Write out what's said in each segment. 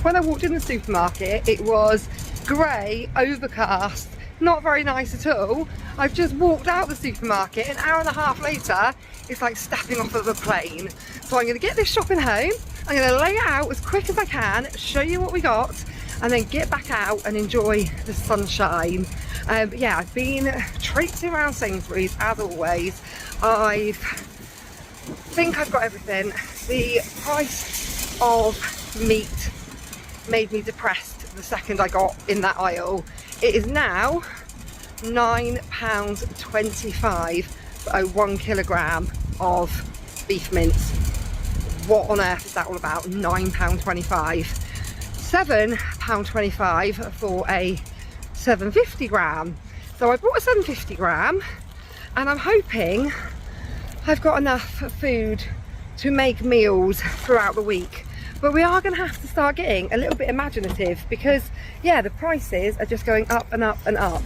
when I walked in the supermarket, it was grey, overcast, not very nice at all. I've just walked out the supermarket, an hour and a half later, it's like stepping off of a plane. So I'm going to get this shopping home, I'm going to lay it out as quick as I can, show you what we got, and then get back out and enjoy the sunshine. Yeah, I've been traipsing around Sainsburys as always. I think I've got everything. The price of meat made me depressed the second I got in that aisle. It is now £9.25 for a 1 kilogram of beef mince. What on earth is that all about? £9.25. £7.25 for a 750 gram. So I bought a 750 gram and I'm hoping I've got enough food to make meals throughout the week. But we are going to have to start getting a little bit imaginative because, yeah, the prices are just going up and up and up.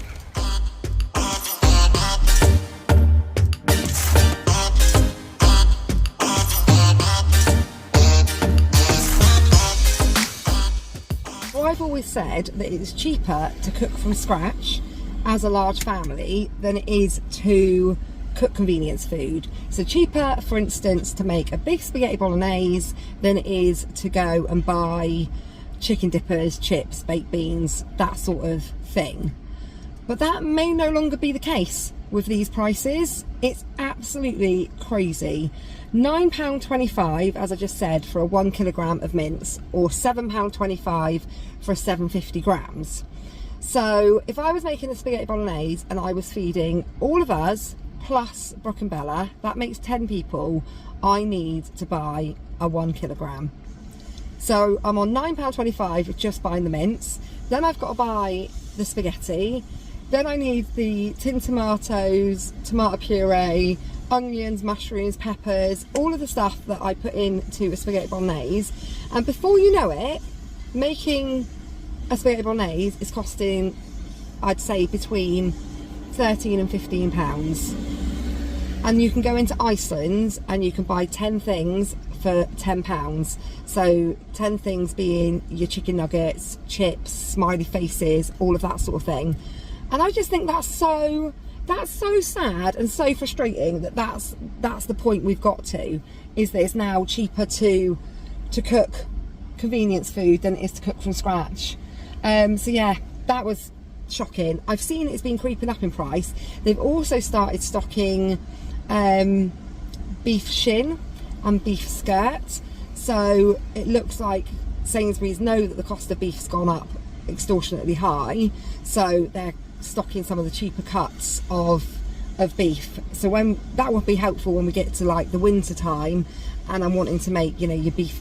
Well, I've always said that it is cheaper to cook from scratch as a large family than it is to cook convenience food. So cheaper, for instance, to make a big spaghetti bolognese than it is to go and buy chicken dippers, chips, baked beans, that sort of thing. But that may no longer be the case with these prices. It's absolutely crazy. £9.25, as I just said, for a 1 kilogram of mince, or £7.25 for a 750 grams. So if I was making a spaghetti bolognese and I was feeding all of us plus Brooke and Bella, that makes 10 people, I need to buy a 1 kilogram. So I'm on £9.25 just buying the mince. Then I've got to buy the spaghetti. Then I need the tin tomatoes, tomato puree, onions, mushrooms, peppers, all of the stuff that I put into a spaghetti bolognese. And before you know it, making a spaghetti bolognese is costing, I'd say, between £13 and £15. And you can go into Iceland and you can buy 10 things for £10. So 10 things being your chicken nuggets, chips, smiley faces, all of that sort of thing. And I just think that's so sad and so frustrating that that's the point we've got to, is that it's now cheaper to cook convenience food than it is to cook from scratch. So yeah, that was shocking. I've seen it's been creeping up in price. They've also started stocking beef shin and beef skirt. So it looks like Sainsbury's know that the cost of beef's gone up extortionately high. So they're stocking some of the cheaper cuts of beef. So when that would be helpful when we get to like the winter time and I'm wanting to make, you know, your beef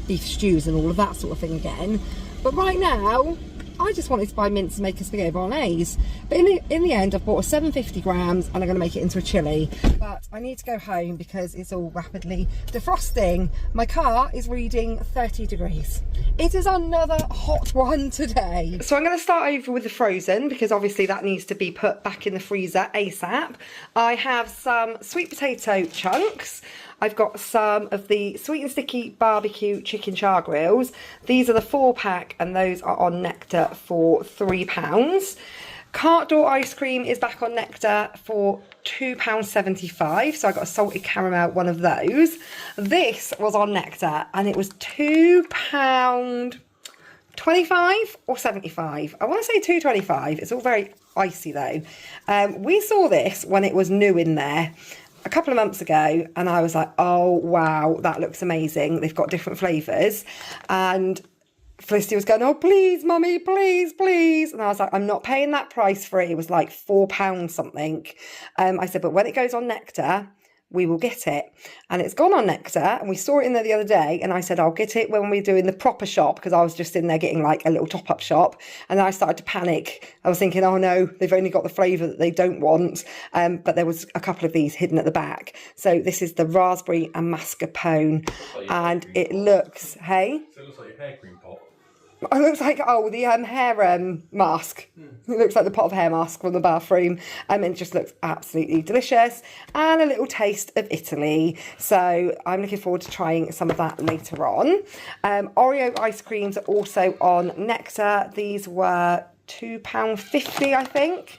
stews and all of that sort of thing again. But right now, I just wanted to buy mince and make a spaghetti bolognese. But in the end, I've bought a 750 grams and I'm going to make it into a chilli. But I need to go home because it's all rapidly defrosting. My car is reading 30 degrees. It is another hot one today. So I'm going to start over with the frozen because obviously that needs to be put back in the freezer ASAP. I have some sweet potato chunks. I've got some of the sweet and sticky barbecue chicken char grills. These are the 4-pack and those are on Nectar for £3. Cart door ice cream is back on Nectar for £2.75. So I got a salted caramel, one of those. This was on Nectar and it was £2.25 or 75. I want to say £2.25. It's all very icy though. We saw this when it was new in there a couple of months ago and I was like, oh wow, that looks amazing. They've got different flavours. And Felicity was going, oh please mummy, please, please. And I was like, I'm not paying that price for it. It was like £4 something. I said, but when it goes on Nectar, we will get it. And it's gone on Nectar and we saw it in there the other day and I said I'll get it when we're doing the proper shop because I was just in there getting like a little top-up shop and then I started to panic. I was thinking, oh no, they've only got the flavour that they don't want. But there was a couple of these hidden at the back. So this is the raspberry and mascarpone and it looks, hey? So it looks like your hair cream pot. It looks like, the hair mask. It looks like the pot of hair mask from the bathroom. And it just looks absolutely delicious. And a little taste of Italy. So I'm looking forward to trying some of that later on. Oreo ice creams are also on Nectar. These were £2.50, I think.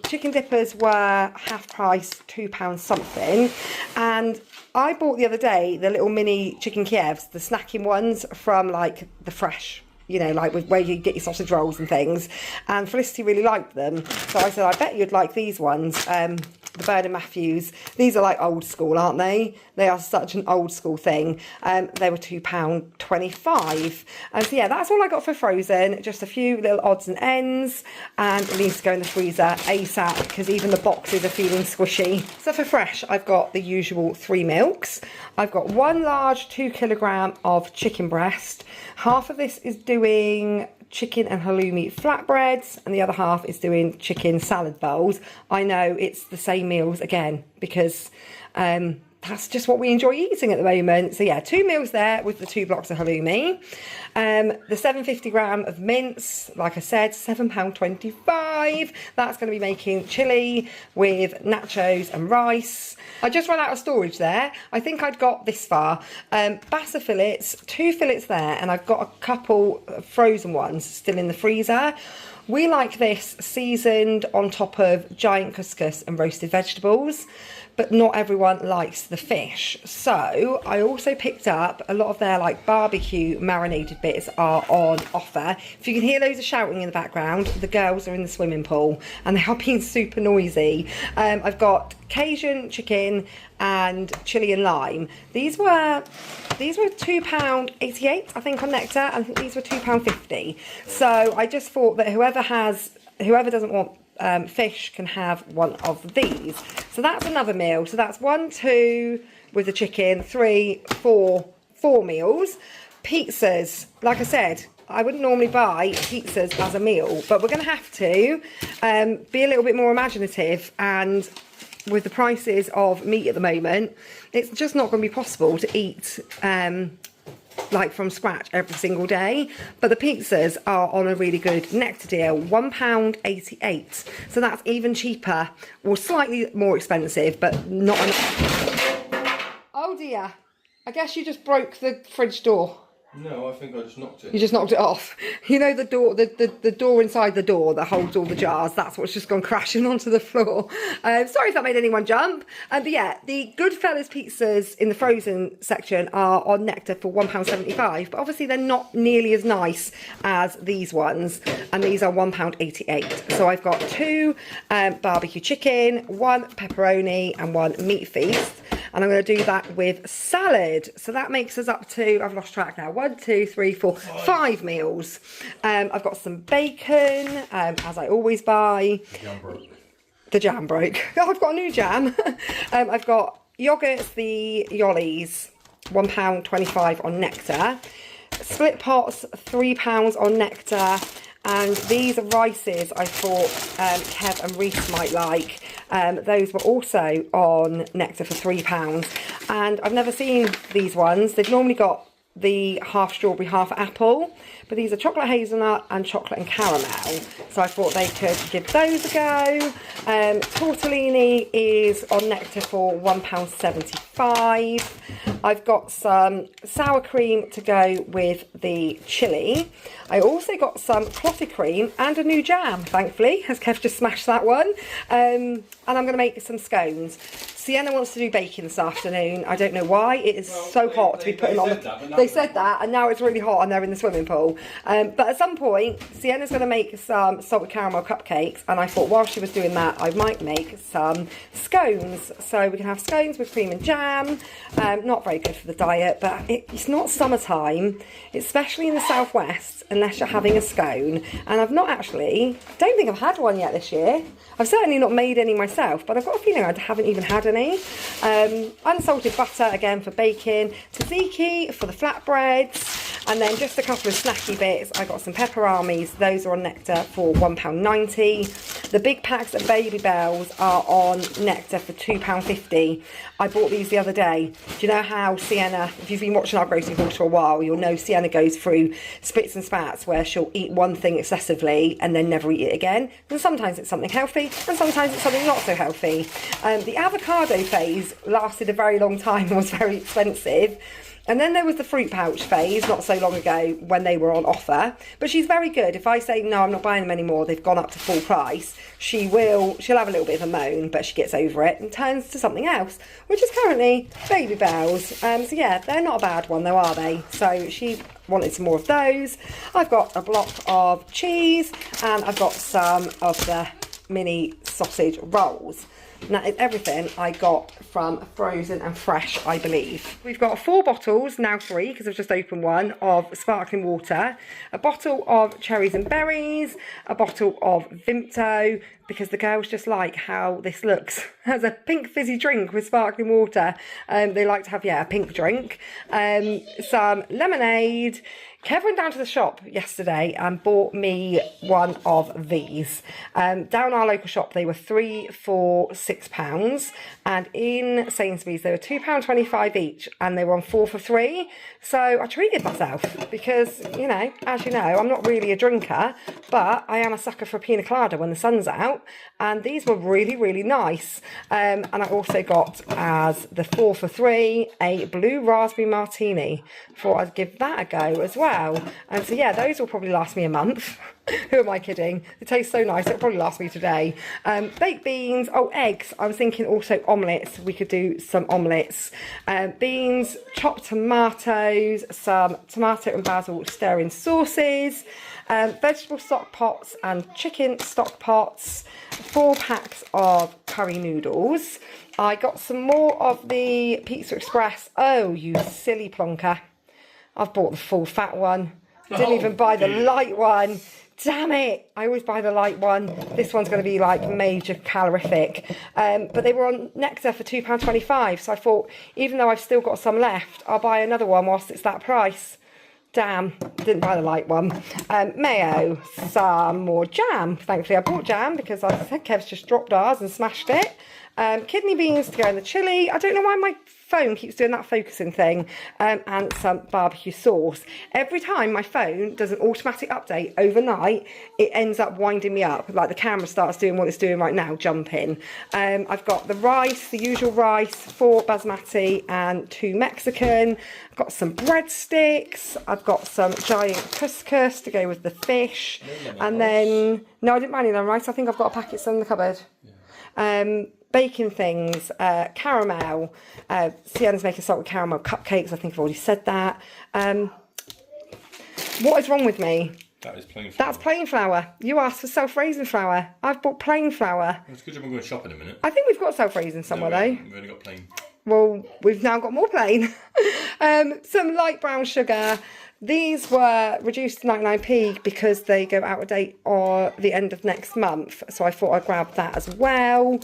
Chicken dippers were half price, £2 something. And I bought the other day the little mini chicken Kievs, the snacking ones from like the Fresh, you know, like where you get your sausage rolls and things. And Felicity really liked them. So I said, I bet you'd like these ones. The Bird and Matthews. These are like old school, aren't they? They are such an old school thing. They were £2.25. And so yeah, that's all I got for frozen. Just a few little odds and ends. And it needs to go in the freezer ASAP because even the boxes are feeling squishy. So for fresh, I've got the usual 3 milks. I've got 1 large 2 kilogram of chicken breast. Half of this is doing chicken and halloumi flatbreads, and the other half is doing chicken salad bowls. I know it's the same meals again because that's just what we enjoy eating at the moment. So yeah, 2 meals there with the 2 blocks of halloumi. The 750 gram of mince, like I said, £7.25. That's going to be making chilli with nachos and rice. I just ran out of storage there. I think I'd got this far. Bassa fillets, 2 fillets there, and I've got a couple frozen ones still in the freezer. We like this seasoned on top of giant couscous and roasted vegetables, but not everyone likes the fish. So I also picked up a lot of their like barbecue marinated bits are on offer. If you can hear loads of shouting in the background, the girls are in the swimming pool and they are being super noisy. I've got Cajun chicken and chili and lime. These were £2.88, I think, on Nectar. I think these were £2.50. So I just thought that whoever doesn't want fish can have one of these. So that's another meal. So that's 1, 2 with the chicken, 3, 4 meals. Pizzas, like I said, I wouldn't normally buy pizzas as a meal, but we're going to have to be a little bit more imaginative. And with the prices of meat at the moment, it's just not going to be possible to eat like from scratch every single day. But the pizzas are on a really good Nectar deal, £1.88. So that's even cheaper, or slightly more expensive, but not enough. Oh dear, I guess you just broke the fridge door. No, I think I just knocked it. You just knocked it off. You know the door, the door inside the door that holds all the jars, that's what's just gone crashing onto the floor. Sorry if that made anyone jump. But yeah, the Goodfellas pizzas in the frozen section are on Nectar for £1.75, but obviously they're not nearly as nice as these ones, and these are £1.88. So I've got 2 barbecue chicken, 1 pepperoni and 1 meat feast. And I'm going to do that with salad. So that makes us up to, I've lost track now, 1, 2, 3, 4, 5 meals. I've got some bacon, as I always buy. The jam broke. Oh, I've got a new jam. I've got yogurts, the Yollies, £1.25 on Nectar. Split pots, £3 on Nectar. And these rices I thought Kev and Reese might like. Those were also on Nectar for £3. And I've never seen these ones. They've normally got the half strawberry, half apple. But these are chocolate hazelnut and chocolate and caramel. So I thought they could give those a go. Tortellini is on Nectar for £1.75. I've got some sour cream to go with the chilli. I also got some clotted cream and a new jam, thankfully, as Kev just smashed that one. And I'm going to make some scones. Sienna wants to do bacon this afternoon. I don't know why. It is so hot to be putting on the... They said that, and now it's really hot and they're in the swimming pool. But at some point, Sienna's going to make some salted caramel cupcakes, and I thought while she was doing that, I might make some scones. So we can have scones with cream and jam. Not very good for the diet, but it's not summertime, especially in the southwest, unless you're having a scone. And I've not actually, don't think I've had one yet this year. I've certainly not made any myself, but I've got a feeling I haven't even had any. Unsalted butter again for bacon, tzatziki for the flatbreads, And then just a couple of snacky bits. I got some peperamis. Those are on Nectar for £1.90. The big packs of Baby Bells are on Nectar for £2.50. I bought these the other day. Do you know how Sienna, if you've been watching our grocery haul for a while, you'll know Sienna goes through spits and spats where she'll eat one thing excessively and then never eat it again. And sometimes it's something healthy and sometimes it's something not so healthy. The avocado phase lasted a very long time and was very expensive. And then there was the fruit pouch phase not so long ago when they were on offer. But she's very good. If I say, no, I'm not buying them anymore, they've gone up to full price, she'll have a little bit of a moan, but she gets over it and turns to something else, which is currently Baby Bells. So yeah, they're not a bad one though, are they? So she wanted some more of those. I've got a block of cheese and I've got some of the mini sausage rolls. And that is everything I got from Frozen and Fresh, I believe. We've got 4 bottles, now 3 because I've just opened one, of sparkling water, a bottle of cherries and berries, a bottle of Vimto, because the girls just like how this looks as a pink fizzy drink with sparkling water. They like to have, a pink drink. Some lemonade. Kev went down to the shop yesterday and bought me one of these. Down our local shop, they were 3 for £6, and in Sainsburys they were £2.25 each, and they were on 4 for 3. So I treated myself because, as you know, I'm not really a drinker, but I am a sucker for a pina colada when the sun's out, and these were really, really nice. And I also got, as the 4 for 3, a blue raspberry martini. Thought I'd give that a go as well. And so yeah, those will probably last me a month. Who am I kidding? They taste so nice, it'll probably last me today. Baked beans, eggs. I was thinking also omelettes. We could do some omelettes. Beans, chopped tomatoes, some tomato and basil stir-in sauces, vegetable stock pots and chicken stock pots, 4 packs of curry noodles. I got some more of the Pizza Express. Oh, you silly plonker. I've bought the full fat one. Didn't even buy the light one. Damn it. I always buy the light one. This one's going to be like major calorific. But they were on Nectar for £2.25. So I thought, even though I've still got some left, I'll buy another one whilst it's that price. Damn, didn't buy the light one. Mayo, some more jam. Thankfully I bought jam because I said Kev's just dropped ours and smashed it. Kidney beans to go in the chilli. I don't know why my phone keeps doing that focusing thing. And some barbecue sauce. Every time my phone does an automatic update overnight, it ends up winding me up. Like the camera starts doing what it's doing right now, jumping. I've got the rice, the usual rice, 4 basmati and 2 Mexican. I've got some breadsticks. I've got some giant couscous to go with the fish. And then, no, I didn't buy any of them rice. I think I've got a packet still in the cupboard. Yeah. Baking things, caramel. Sienna's making salted caramel cupcakes. I think I've already said that. What is wrong with me? That is plain flour. That's plain flour. You asked for self-raising flour. I've bought plain flour. It's good job I'm going to shop in a minute. I think we've got self-raising somewhere though. We've only got plain. Well, we've now got more plain. Some light brown sugar. These were reduced to 99p because they go out of date on the end of next month. So I thought I'd grab that as well.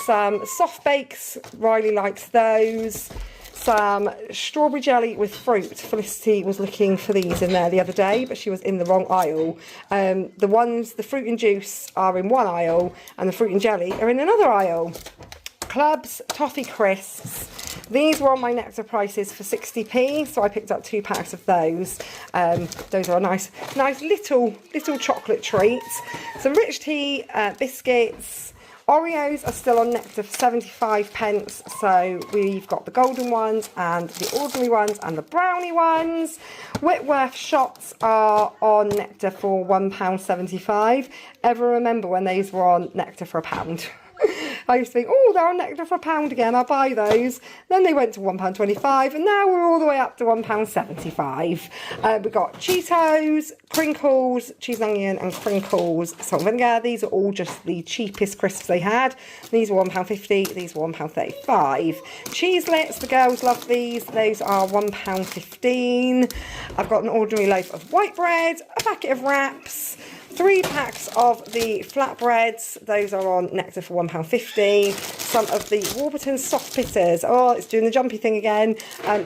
Some soft bakes. Riley likes those. Some strawberry jelly with fruit. Felicity was looking for these in there the other day, but she was in the wrong aisle. The fruit and juice are in one aisle and the fruit and jelly are in another aisle. Clubs, toffee crisps. These were on my Nectar prices for 60p, so I picked up 2 packs of those. Those are a nice little chocolate treat. Some rich tea, biscuits. Oreos are still on Nectar for 75p, so we've got the golden ones and the ordinary ones and the brownie ones. Whitworth shots are on Nectar for £1.75. Ever remember when these were on Nectar for £1? I used to think, oh, they're on Nectar for £1 again, I'll buy those. Then they went to £1.25, and now we're all the way up to £1.75. We've got Cheetos, crinkles, cheese and onion, and crinkles, salt and vinegar. These are all just the cheapest crisps they had. These were £1.50, these were £1.35. Cheeselets, the girls love these. Those are £1.15. I've got an ordinary loaf of white bread, a packet of wraps, 3 packs of the flatbreads. Those are on Nectar for £1.50. Some of the Warburton soft bitters. Oh, it's doing the jumpy thing again.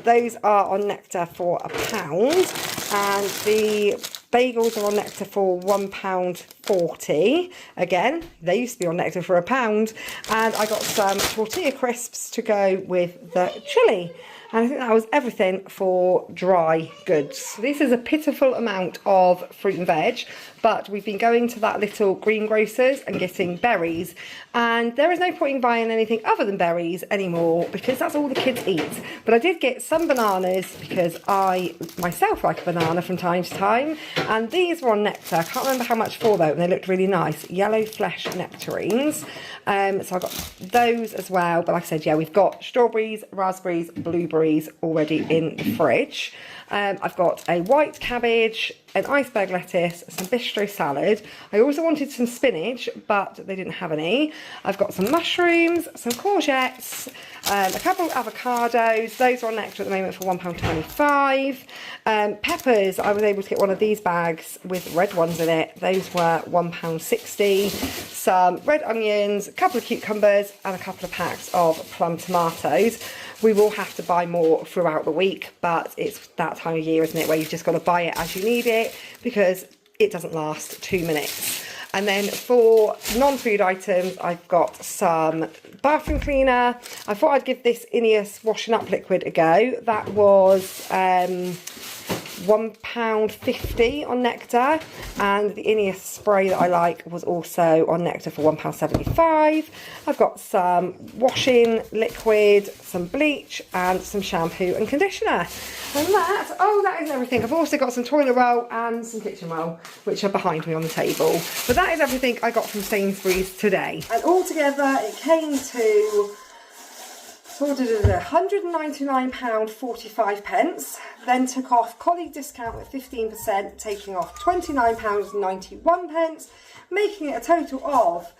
Those are on Nectar for £1. And the bagels are on Nectar for £1.40. Again, they used to be on Nectar for £1. And I got some tortilla crisps to go with the chili. And I think that was everything for dry goods. So this is a pitiful amount of fruit and veg, but we've been going to that little greengrocers and getting berries. And there is no point in buying anything other than berries anymore because that's all the kids eat. But I did get some bananas because I myself like a banana from time to time. And these were on Nectar. I can't remember how much for though, and they looked really nice. Yellow flesh nectarines. So I got those as well. But like I said, yeah, we've got strawberries, raspberries, blueberries already in the fridge. I've got a white cabbage, an iceberg lettuce, some bistro salad. I also wanted some spinach, but they didn't have any. I've got some mushrooms, some courgettes, a couple of avocados. Those are on Nectar at the moment for £1.25. Peppers, I was able to get one of these bags with red ones in it. Those were £1.60. Some red onions, a couple of cucumbers, and a couple of packs of plum tomatoes. We will have to buy more throughout the week, but it's that time of year, isn't it, where you've just got to buy it as you need it because it doesn't last 2 minutes. And then for non-food items, I've got some bathroom cleaner. I thought I'd give this Ineos washing up liquid a go. That was £1.50 on Nectar, and the Ineos spray that I like was also on Nectar for £1.75. I've got some washing liquid, some bleach, and some shampoo and conditioner. And that is everything. I've also got some toilet roll and some kitchen roll, which are behind me on the table. But that is everything I got from Sainsburys today. And altogether, it came to £199.45, then took off colleague discount at 15%, taking off £29.91, making it a total of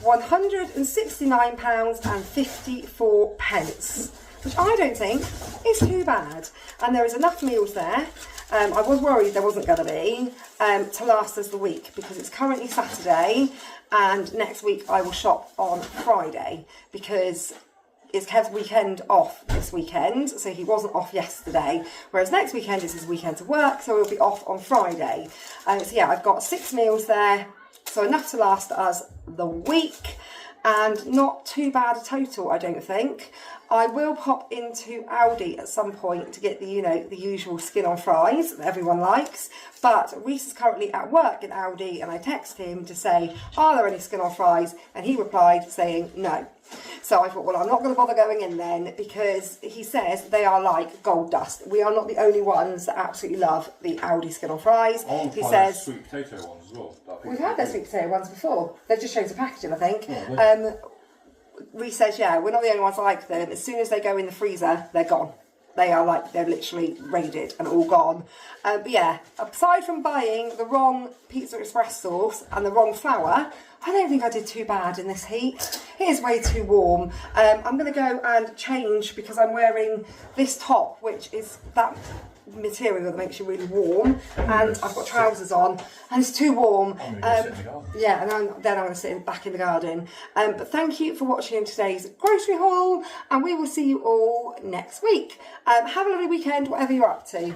£169.54, which I don't think is too bad. And there is enough meals there. I was worried there wasn't going to be to last us the week because it's currently Saturday and next week I will shop on Friday because it's Kev's weekend off this weekend, so he wasn't off yesterday, whereas next weekend is his weekend to work, so he'll be off on Friday. So yeah, I've got 6 meals there, so enough to last us the week, and not too bad a total, I don't think. I will pop into Aldi at some point to get the, the usual skin on fries that everyone likes. But Reese is currently at work in Aldi, and I texted him to say, are there any skin on fries? And he replied saying no. So I thought, well, I'm not going to bother going in then because he says they are like gold dust. We are not the only ones that absolutely love the Aldi skin on fries. He says sweet potato ones as well. We've had those sweet potato ones before. They've just changed the packaging, I think. Yeah, Reese says, yeah, we're not the only ones that like them. As soon as they go in the freezer, they're gone. They're literally raided and all gone. But yeah, aside from buying the wrong Pizza Express sauce and the wrong flour, I don't think I did too bad in this heat. It is way too warm. I'm going to go and change because I'm wearing this top, which is that material that makes you really warm, and I've got trousers on and it's too warm. Yeah, and then I'm going to sit back in the garden. But thank you for watching today's grocery haul, and we will see you all next week. Have a lovely weekend, whatever you're up to.